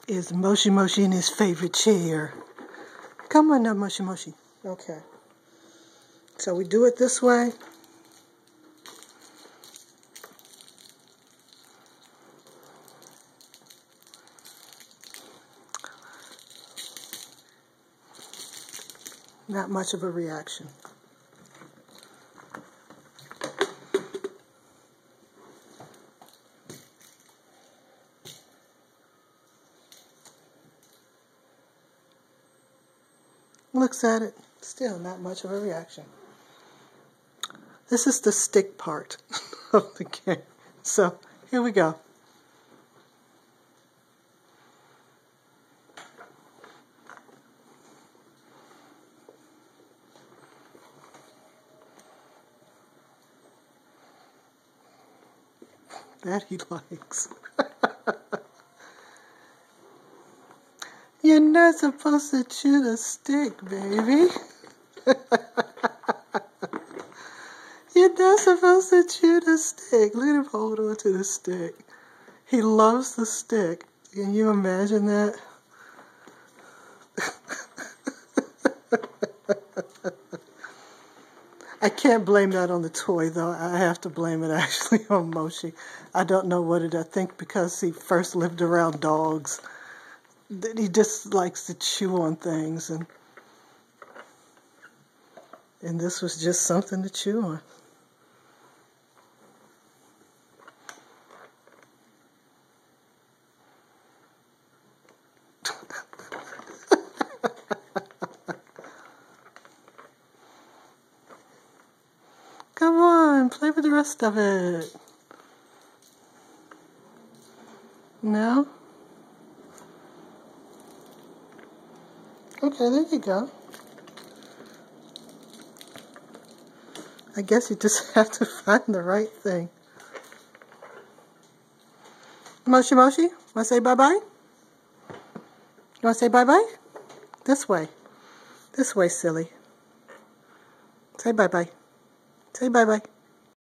is Moshi Moshi in his favorite chair. Come on now, Moshi Moshi. Okay. So we do it this way. Not much of a reaction. Looks at it, still not much of a reaction. This is the stick part of the game. So, here we go. That he likes. You're not supposed to chew the stick, baby. You're not supposed to chew the stick. Look at him hold on to the stick. He loves the stick. Can you imagine that? I can't blame that on the toy, though. I have to blame it actually on Moshi. I don't know what it is. I think because he first lived around dogs, that he just likes to chew on things, and this was just something to chew on. Come on, play with the rest of it. No? Okay, there you go. I guess you just have to find the right thing. Moshi Moshi, wanna say bye-bye? You wanna say bye-bye? This way. This way, silly. Say bye-bye. Say bye-bye.